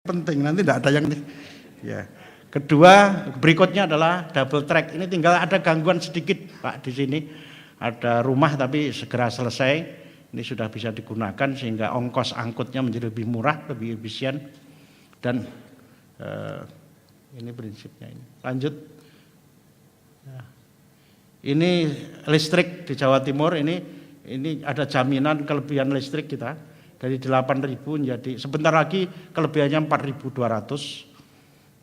penting, nanti tidak ada yang ya. Kedua, berikutnya adalah double track. Ini tinggal ada gangguan sedikit Pak di sini. Ada rumah tapi segera selesai. Ini sudah bisa digunakan sehingga ongkos angkutnya menjadi lebih murah, lebih efisien. Dan ini prinsipnya ini. Lanjut. Ya. Ini listrik di Jawa Timur ini ada jaminan kelebihan listrik kita dari 8.000 menjadi sebentar lagi kelebihannya 4.200.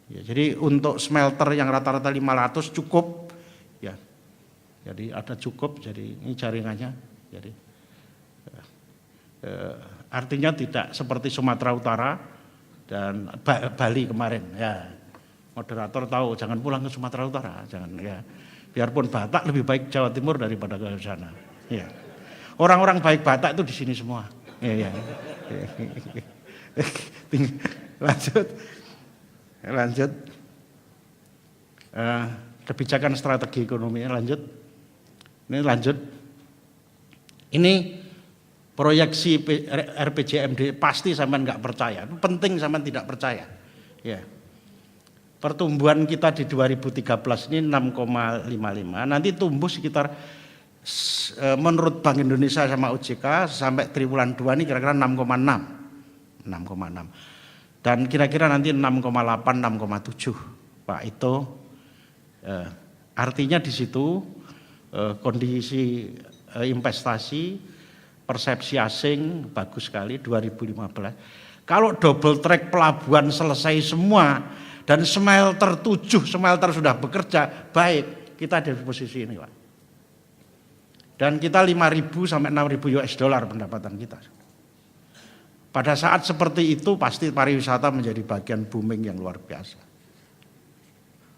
Ya, jadi untuk smelter yang rata-rata 500 cukup, ya. Jadi ada cukup, jadi ini jaringannya. Jadi artinya tidak seperti Sumatera Utara dan Bali kemarin. Ya, moderator tahu jangan pulang ke Sumatera Utara, jangan ya. Biarpun Batak lebih baik Jawa Timur daripada ke sana. Ya, orang-orang baik Batak itu di sini semua. Ya, ya. Lanjut. Kebijakan strategi ekonomi lanjut. Ini lanjut. Ini proyeksi RPJMD pasti sampean nggak percaya. Penting sampean tidak percaya. Ya. Pertumbuhan kita di 2013 ini 6,55. Nanti tumbuh sekitar menurut Bank Indonesia sama OJK sampai triwulan 2 ini kira-kira 6,6. Dan kira-kira nanti 6,8, 6,7 Pak itu artinya di situ kondisi investasi persepsi asing bagus sekali 2015. Kalau double track pelabuhan selesai semua dan smelter 7 smelter sudah bekerja baik, kita ada di posisi ini Pak. Dan kita 5.000 sampai 6.000 US dollar pendapatan kita. Pada saat seperti itu pasti pariwisata menjadi bagian booming yang luar biasa.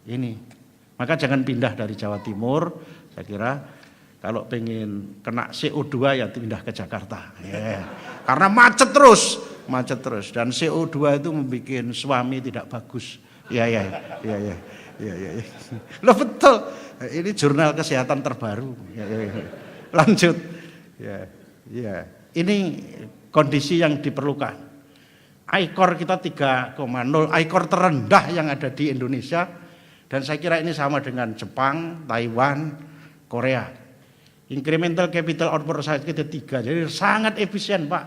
Ini, maka jangan pindah dari Jawa Timur. Saya kira kalau pengen kena CO2 ya pindah ke Jakarta. Yeah. Karena macet terus. Dan CO2 itu membuat suami tidak bagus. Ya. Loh betul. Ini jurnal kesehatan terbaru. Ya. Lanjut. Ya. Ini kondisi yang diperlukan. ICOR kita 3,0, ICOR terendah yang ada di Indonesia, dan saya kira ini sama dengan Jepang, Taiwan, Korea. Incremental capital output kita 3, jadi sangat efisien Pak.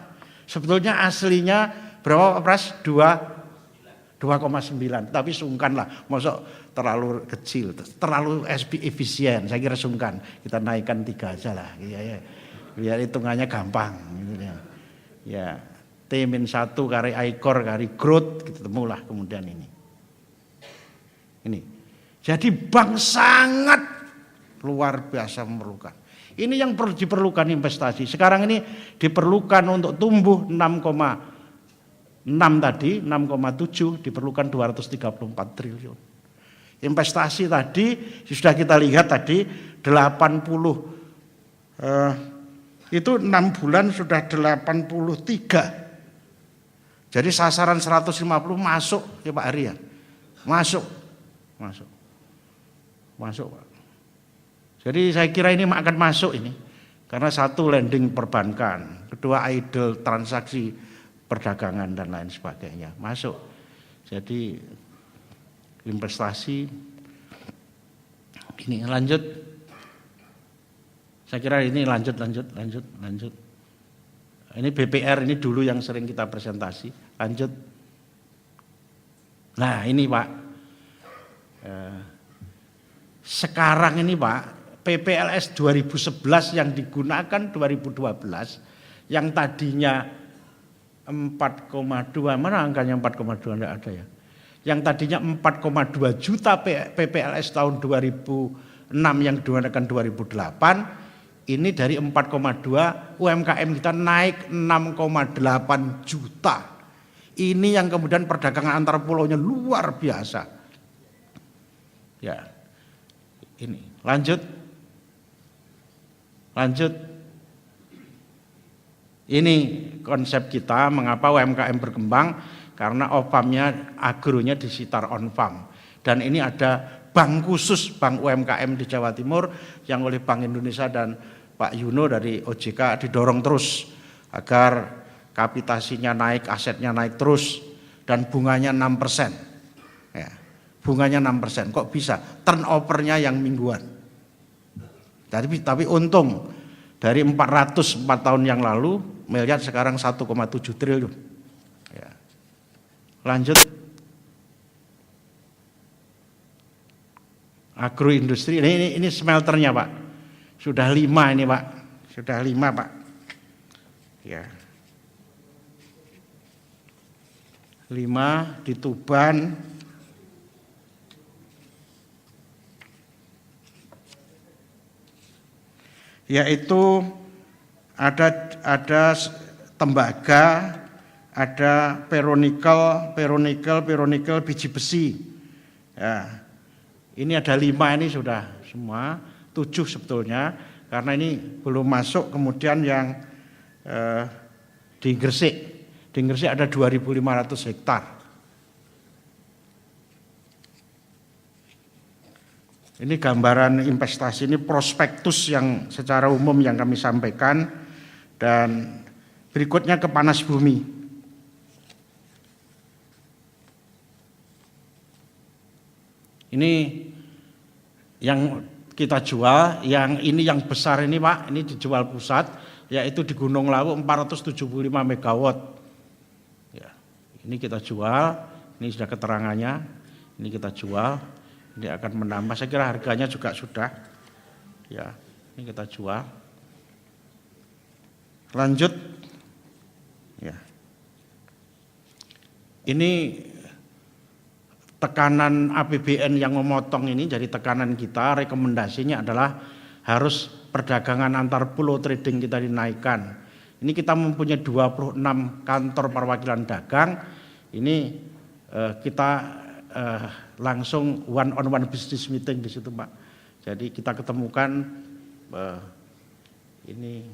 Sebetulnya aslinya berapa Pras? 2,9, tapi sungkan lah, masuk terlalu kecil, terlalu efisien, saya kira sungkan, kita naikkan 3 aja lah, ya. Biar hitungannya gampang. Gitu ya. Ya, T-1 kali ICOR kali growth ketemulah kemudian ini. Jadi bank sangat luar biasa memerlukan. Ini yang perlu diperlukan investasi. Sekarang ini diperlukan untuk tumbuh 6,6 tadi, 6,7 diperlukan 234 triliun. Investasi tadi sudah kita lihat tadi 80 itu 6 bulan sudah 83. Jadi sasaran 150 masuk ya Pak Ari ya. Masuk Pak. Jadi saya kira ini akan masuk ini. Karena satu lending perbankan, kedua idle transaksi perdagangan dan lain sebagainya. Masuk. Jadi investasi ini lanjut. Saya kira ini lanjut. Ini BPR ini dulu yang sering kita presentasi. Lanjut. Nah ini Pak. Sekarang ini Pak, PPLS 2011 yang digunakan 2012, yang tadinya 4,2, mana angkanya 4,2 enggak ada ya. Yang tadinya 4,2 juta PPLS tahun 2006 yang digunakan 2008, ini dari 4,2 UMKM kita naik 6,8 juta. Ini yang kemudian perdagangan antar pulaunya luar biasa. Ya, ini lanjut. Ini konsep kita mengapa UMKM berkembang, karena OPAM-nya agronya di sekitar on-farm. Dan ini ada bank khusus, bank UMKM di Jawa Timur yang oleh Bank Indonesia dan Pak Yuno dari OJK didorong terus agar kapitasinya naik, asetnya naik terus, dan bunganya 6%. Ya, bunganya 6%. Kok bisa? Turnovernya yang mingguan. Tapi untung dari 404 tahun yang lalu miliar sekarang 1,7 triliun. Ya. Lanjut. Agroindustri, ini smelternya Pak. Sudah 5 ini Pak. Sudah 5 Pak. Ya. 5 di Tuban, yaitu ada tembaga, ada peronikel, biji besi. Ya. Ini ada 5 ini sudah semua, 7 sebetulnya, karena ini belum masuk kemudian yang di Gresik. Di Gresik ada 2.500 hektar. Ini gambaran investasi, ini prospektus yang secara umum yang kami sampaikan. Dan berikutnya ke panas bumi. Ini yang kita jual, yang ini yang besar ini Pak, ini dijual pusat, yaitu di Gunung Lawu 475 megawatt. Ya, ini kita jual, ini sudah keterangannya, ini kita jual, ini akan menambah. Saya kira harganya juga sudah, ya, ini kita jual. Lanjut, ya, ini tekanan APBN yang memotong ini, jadi tekanan kita, rekomendasinya adalah harus perdagangan antar pulau trading kita dinaikkan. Ini kita mempunyai 26 kantor perwakilan dagang, ini kita langsung one-on-one business meeting di situ Pak. Jadi kita ketemukan ini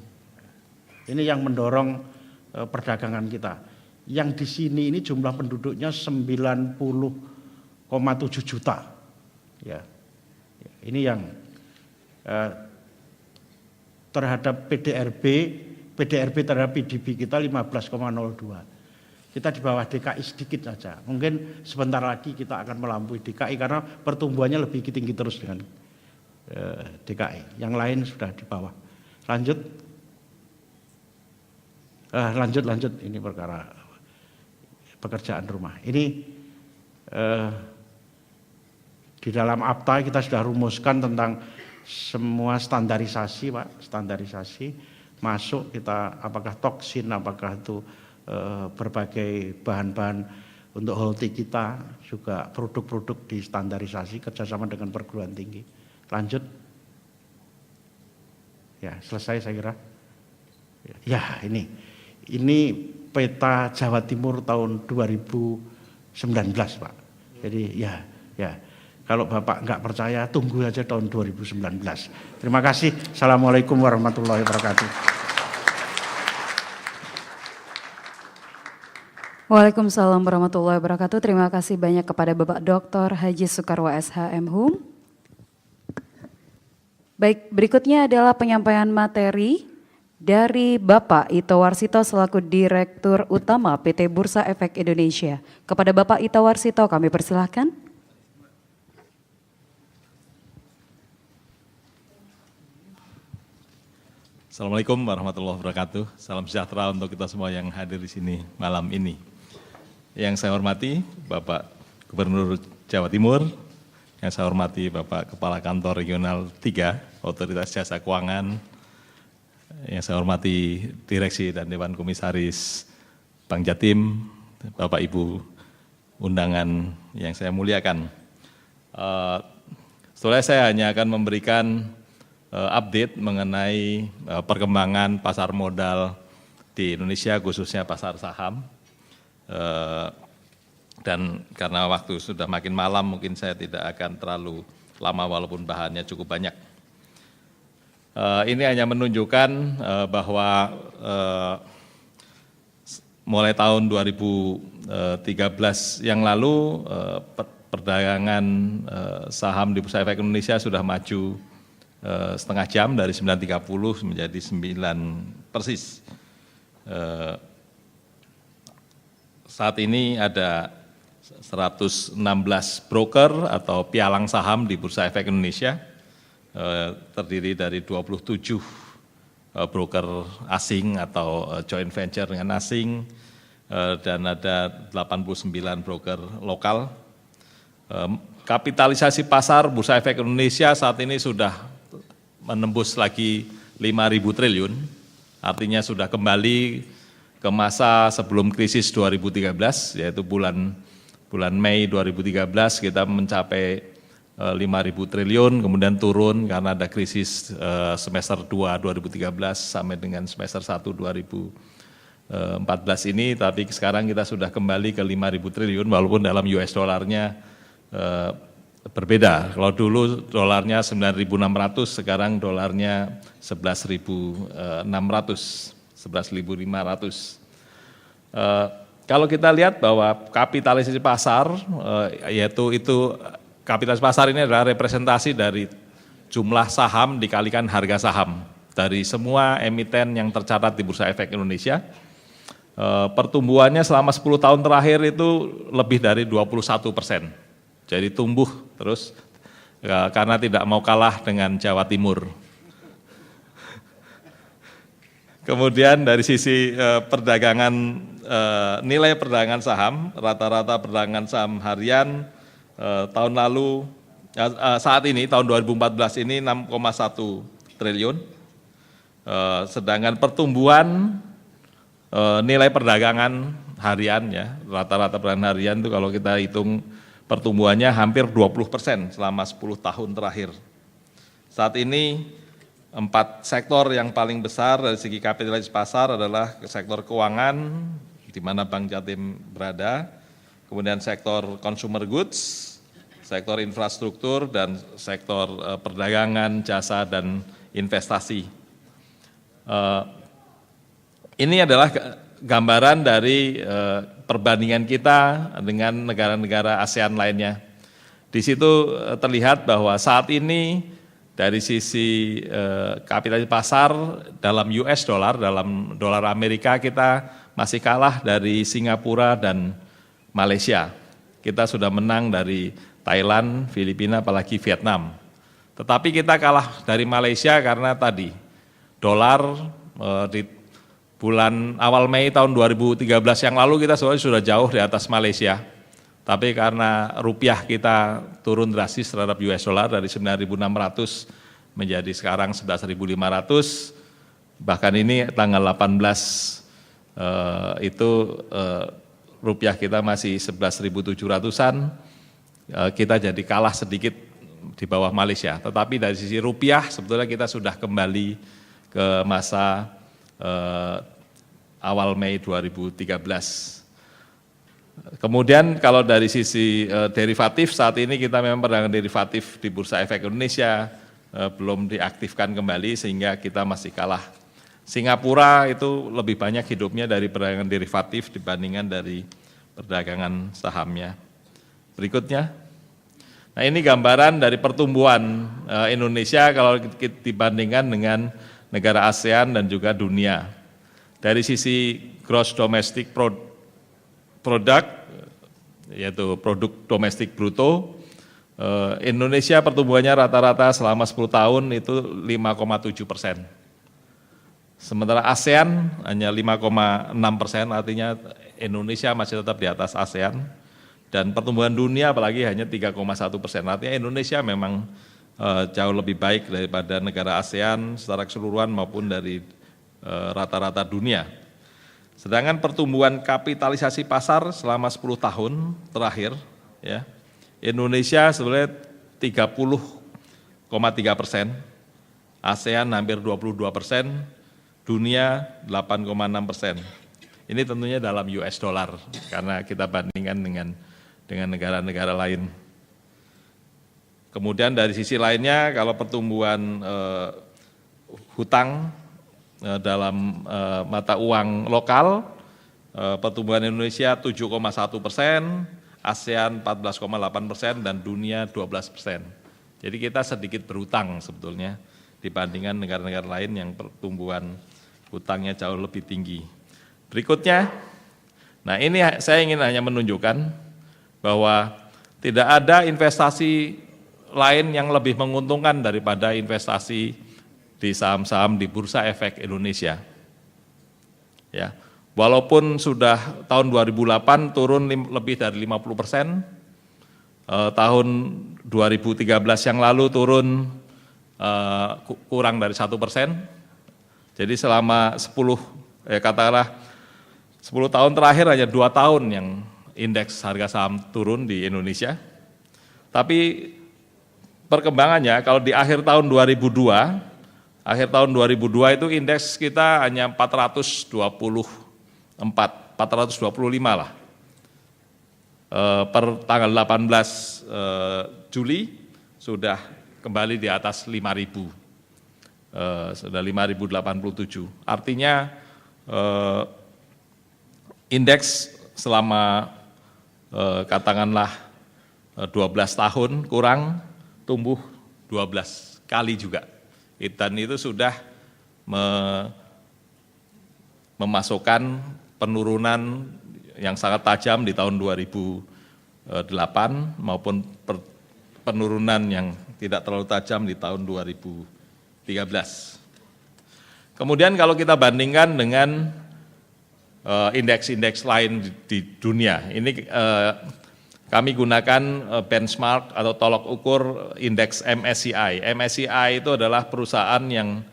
yang mendorong perdagangan kita. Yang di sini ini jumlah penduduknya 90,7 juta. Ya. Ini yang terhadap PDRB terhadap PDB kita 15,02. Kita di bawah DKI sedikit saja. Mungkin sebentar lagi kita akan melampaui DKI karena pertumbuhannya lebih tinggi terus dengan DKI. Yang lain sudah di bawah. Lanjut. Lanjut. Ini perkara pekerjaan rumah. Ini di dalam APTA kita sudah rumuskan tentang semua standarisasi Pak. Standarisasi masuk kita apakah toksin, apakah itu berbagai bahan-bahan untuk holti kita, juga produk-produk di standarisasi kerjasama dengan perguruan tinggi. Lanjut. Ya, selesai saya kira. Ya, ini peta Jawa Timur tahun 2019 Pak. Jadi ya. Kalau Bapak nggak percaya, tunggu aja tahun 2019. Terima kasih. Assalamualaikum warahmatullahi wabarakatuh. Waalaikumsalam warahmatullahi wabarakatuh. Terima kasih banyak kepada Bapak Dr. Haji Soekarwo SH MHum. Baik, berikutnya adalah penyampaian materi dari Bapak Ito Warsito selaku Direktur Utama PT Bursa Efek Indonesia. Kepada Bapak Ito Warsito kami persilahkan. Assalamualaikum warahmatullahi wabarakatuh. Salam sejahtera untuk kita semua yang hadir di sini malam ini. Yang saya hormati Bapak Gubernur Jawa Timur, yang saya hormati Bapak Kepala Kantor Regional 3, Otoritas Jasa Keuangan, yang saya hormati Direksi dan Dewan Komisaris Bank Jatim, Bapak Ibu undangan yang saya muliakan. Setelah saya hanya akan memberikan update mengenai perkembangan pasar modal di Indonesia, khususnya pasar saham. Dan karena waktu sudah makin malam, mungkin saya tidak akan terlalu lama walaupun bahannya cukup banyak. Ini hanya menunjukkan bahwa mulai tahun 2013 yang lalu perdagangan saham di Bursa Efek Indonesia sudah maju setengah jam dari 9.30 menjadi 9 persis. saat ini ada 116 broker atau pialang saham di Bursa Efek Indonesia, terdiri dari 27 broker asing atau joint venture dengan asing, dan ada 89 broker lokal. Kapitalisasi pasar Bursa Efek Indonesia saat ini sudah menembus lagi 5.000 triliun, artinya sudah kembali ke masa sebelum krisis 2013, yaitu bulan Mei 2013 kita mencapai 5.000 triliun, kemudian turun karena ada krisis semester 2 2013 sampai dengan semester 1 2014 ini, tapi sekarang kita sudah kembali ke 5.000 triliun walaupun dalam US dollarnya berbeda. Kalau dulu dolarnya 9.600, sekarang dolarnya 11.600. 11.500. Kalau kita lihat bahwa kapitalisasi pasar, yaitu kapitalisasi pasar ini adalah representasi dari jumlah saham dikalikan harga saham dari semua emiten yang tercatat di Bursa Efek Indonesia. Pertumbuhannya selama 10 tahun terakhir itu lebih dari 21%. Jadi tumbuh terus karena tidak mau kalah dengan Jawa Timur. Kemudian dari sisi perdagangan, nilai perdagangan saham, rata-rata perdagangan saham harian tahun lalu, saat ini tahun 2014 ini 6,1 triliun, sedangkan pertumbuhan nilai perdagangan harian ya, rata-rata perdagangan harian itu kalau kita hitung pertumbuhannya hampir 20% selama 10 tahun terakhir. Saat ini 4 sektor yang paling besar dari segi kapitalisasi pasar adalah sektor keuangan, di mana Bank Jatim berada, kemudian sektor consumer goods, sektor infrastruktur, dan sektor perdagangan, jasa, dan investasi. Ini adalah gambaran dari perbandingan kita dengan negara-negara ASEAN lainnya. Di situ terlihat bahwa saat ini dari sisi kapitalisasi pasar dalam US dollar, dalam dolar Amerika kita masih kalah dari Singapura dan Malaysia. Kita sudah menang dari Thailand, Filipina, apalagi Vietnam. Tetapi kita kalah dari Malaysia karena tadi dolar di bulan awal Mei tahun 2013 yang lalu kita sudah jauh di atas Malaysia. Tapi karena rupiah kita turun drastis terhadap US dollar dari 9.600 menjadi sekarang 11.500, bahkan ini tanggal 18 itu rupiah kita masih 11.700-an, kita jadi kalah sedikit di bawah Malaysia. Tetapi dari sisi rupiah sebetulnya kita sudah kembali ke masa awal Mei 2013. Kemudian kalau dari sisi derivatif, saat ini kita memang perdagangan derivatif di Bursa Efek Indonesia belum diaktifkan kembali sehingga kita masih kalah. Singapura itu lebih banyak hidupnya dari perdagangan derivatif dibandingkan dari perdagangan sahamnya. Berikutnya, nah ini gambaran dari pertumbuhan Indonesia kalau dibandingkan dengan negara ASEAN dan juga dunia. Dari sisi gross domestic product, yaitu produk domestik bruto, Indonesia pertumbuhannya rata-rata selama 10 tahun itu 5,7%. Sementara ASEAN hanya 5,6%, artinya Indonesia masih tetap di atas ASEAN. Dan pertumbuhan dunia apalagi hanya 3,1%, artinya Indonesia memang jauh lebih baik daripada negara ASEAN secara keseluruhan maupun dari rata-rata dunia. Sedangkan pertumbuhan kapitalisasi pasar selama 10 tahun terakhir, ya, Indonesia sebenarnya 30,3%, ASEAN hampir 22%, dunia 8,6%. Ini tentunya dalam US dollar karena kita bandingkan dengan negara-negara lain. Kemudian dari sisi lainnya kalau pertumbuhan hutang dalam mata uang lokal, pertumbuhan Indonesia 7,1%, ASEAN 14,8% dan dunia 12%. Jadi kita sedikit berhutang sebetulnya dibandingkan negara-negara lain yang pertumbuhan hutangnya jauh lebih tinggi. Berikutnya, Nah ini saya ingin hanya menunjukkan bahwa tidak ada investasi lain yang lebih menguntungkan daripada investasi di saham-saham di Bursa Efek Indonesia. Ya, walaupun sudah tahun 2008 turun lebih dari 50%, tahun 2013 yang lalu turun kurang dari 1%. Jadi selama 10 tahun terakhir hanya 2 tahun yang indeks harga saham turun di Indonesia. Tapi perkembangannya kalau di akhir tahun 2002 itu indeks kita hanya 425 lah. Per tanggal 18 Juli sudah kembali di atas 5.000, sudah 5.087. Artinya indeks selama katakanlah 12 tahun kurang tumbuh 12 kali juga. Dan itu sudah memasukkan penurunan yang sangat tajam di tahun 2008 maupun penurunan yang tidak terlalu tajam di tahun 2013. Kemudian kalau kita bandingkan dengan indeks-indeks lain di dunia, ini kami gunakan benchmark atau tolok ukur indeks MSCI. MSCI itu adalah perusahaan yang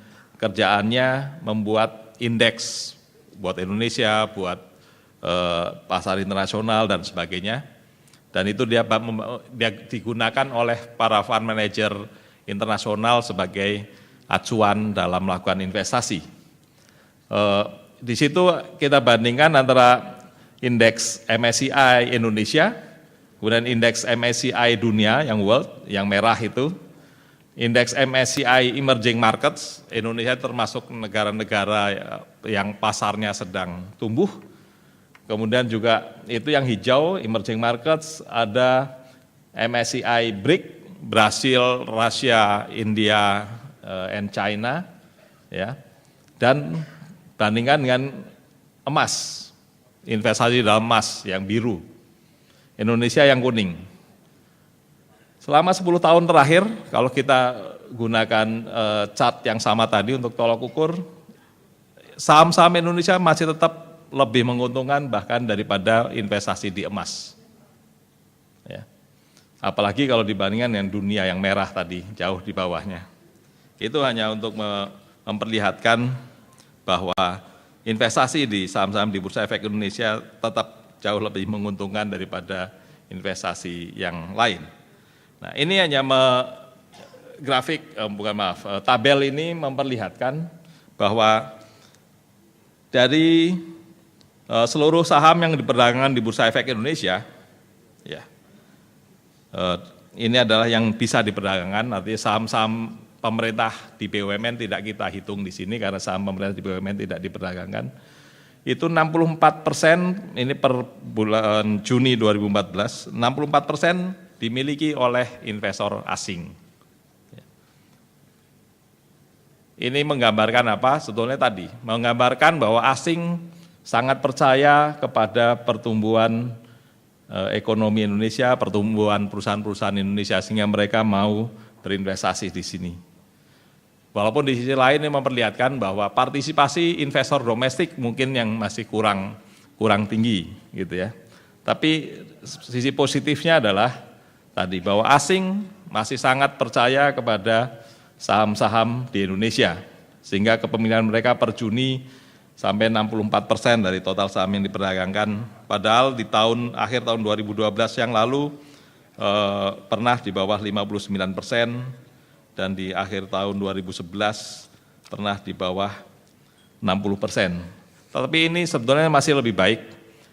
kerjaannya membuat indeks buat Indonesia, buat pasar internasional dan sebagainya. Dan itu dia digunakan oleh para fund manager internasional sebagai acuan dalam melakukan investasi. Di situ kita bandingkan antara indeks MSCI Indonesia, kemudian indeks MSCI dunia yang world, yang merah itu, indeks MSCI emerging markets, Indonesia termasuk negara-negara yang pasarnya sedang tumbuh. Kemudian juga itu yang hijau, emerging markets, ada MSCI BRIC, Brasil, Rusia, India, and China, ya. Dan bandingkan dengan emas, investasi dalam emas yang biru, Indonesia yang kuning. Selama 10 tahun terakhir, kalau kita gunakan chart yang sama tadi untuk tolok ukur, saham-saham Indonesia masih tetap lebih menguntungkan bahkan daripada investasi di emas. Ya. Apalagi kalau dibandingkan dengan dunia yang merah tadi, jauh di bawahnya. Itu hanya untuk memperlihatkan bahwa investasi di saham-saham di Bursa Efek Indonesia tetap jauh lebih menguntungkan daripada investasi yang lain. Nah, ini hanya tabel ini memperlihatkan bahwa dari seluruh saham yang diperdagangkan di Bursa Efek Indonesia, ya, ini adalah yang bisa diperdagangkan, artinya saham-saham pemerintah di BUMN tidak kita hitung di sini karena saham pemerintah di BUMN tidak diperdagangkan. Itu 64%, ini per bulan Juni 2014, 64% dimiliki oleh investor asing. Ini menggambarkan apa? Sebetulnya tadi, menggambarkan bahwa asing sangat percaya kepada pertumbuhan ekonomi Indonesia, pertumbuhan perusahaan-perusahaan Indonesia, sehingga mereka mau berinvestasi di sini. Walaupun di sisi lain ini memperlihatkan bahwa partisipasi investor domestik mungkin yang masih kurang tinggi, gitu ya. Tapi sisi positifnya adalah tadi bahwa asing masih sangat percaya kepada saham-saham di Indonesia, sehingga kepemilikan mereka per Juni sampai 64% dari total saham yang diperdagangkan. Padahal di akhir tahun 2012 yang lalu pernah di bawah 59%, dan di akhir tahun 2011 pernah di bawah 60%. Tetapi ini sebetulnya masih lebih baik,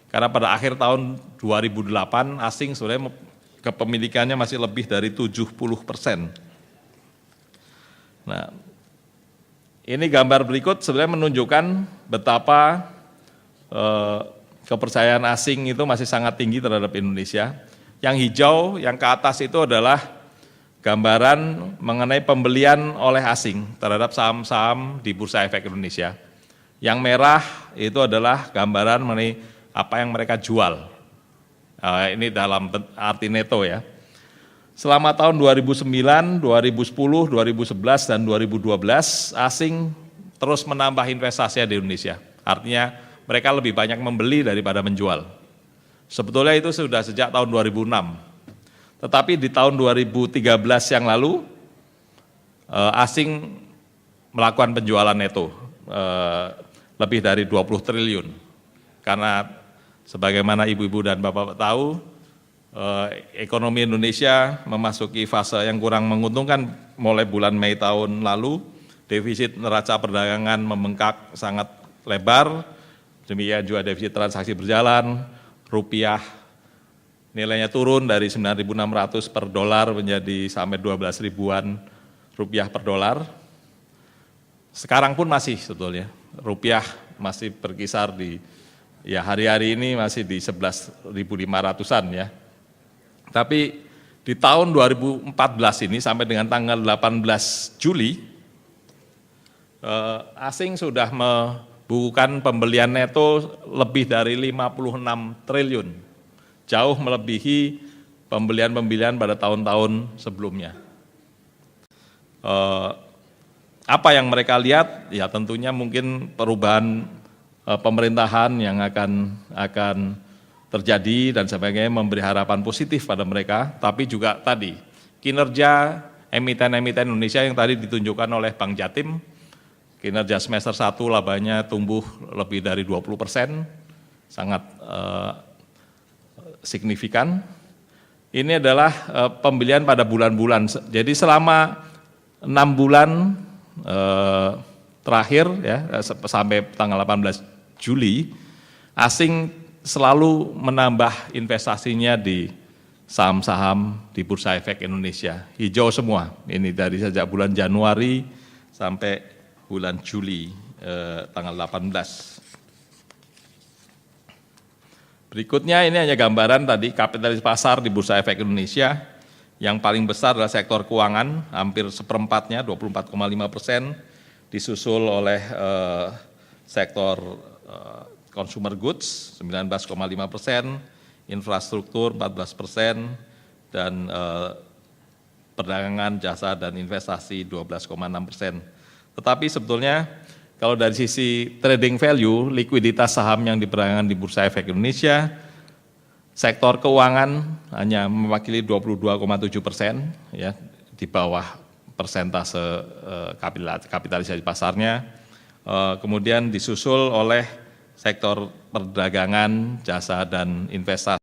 karena pada akhir tahun 2008 asing sebenarnya kepemilikannya masih lebih dari 70%. Nah, ini gambar berikut sebenarnya menunjukkan betapa kepercayaan asing itu masih sangat tinggi terhadap Indonesia. Yang hijau, yang ke atas itu adalah gambaran mengenai pembelian oleh asing terhadap saham-saham di Bursa Efek Indonesia. Yang merah itu adalah gambaran mengenai apa yang mereka jual. Ini dalam arti neto ya. Selama tahun 2009, 2010, 2011, dan 2012, asing terus menambah investasi di Indonesia. Artinya mereka lebih banyak membeli daripada menjual. Sebetulnya itu sudah sejak tahun 2006. Tetapi di tahun 2013 yang lalu, asing melakukan penjualan neto lebih dari 20 triliun. Karena sebagaimana ibu-ibu dan bapak tahu, ekonomi Indonesia memasuki fase yang kurang menguntungkan mulai bulan Mei tahun lalu, defisit neraca perdagangan membengkak sangat lebar, demikian juga defisit transaksi berjalan, rupiah nilainya turun dari 9.600 per dolar menjadi sampai 12 ribuan rupiah per dolar. Sekarang pun masih sebetulnya, rupiah masih berkisar di, ya hari-hari ini masih di 11.500-an ya. Tapi di tahun 2014 ini sampai dengan tanggal 18 Juli, asing sudah membukukan pembelian neto lebih dari 56 triliun, jauh melebihi pembelian-pembelian pada tahun-tahun sebelumnya. Apa yang mereka lihat? Ya tentunya mungkin perubahan pemerintahan yang akan terjadi dan sebagainya memberi harapan positif pada mereka, tapi juga tadi kinerja emiten-emiten Indonesia yang tadi ditunjukkan oleh Bank Jatim, kinerja semester 1 labanya tumbuh lebih dari 20%, sangat signifikan. Ini adalah pembelian pada bulan-bulan, jadi selama 6 bulan terakhir ya sampai tanggal 18 Juli, asing selalu menambah investasinya di saham-saham di Bursa Efek Indonesia. Hijau semua, ini dari sejak bulan Januari sampai bulan Juli tanggal 18. Berikutnya ini hanya gambaran tadi kapitalis pasar di Bursa Efek Indonesia. Yang paling besar adalah sektor keuangan, hampir seperempatnya, 24,5%, disusul oleh sektor consumer goods, 19,5%, infrastruktur 14%, dan perdagangan, jasa, dan investasi 12,6%. Tetapi sebetulnya kalau dari sisi trading value, likuiditas saham yang diperdagangkan di Bursa Efek Indonesia, sektor keuangan hanya mewakili 22,7%, ya, di bawah persentase kapitalisasi pasarnya. Kemudian disusul oleh sektor perdagangan, jasa, dan investasi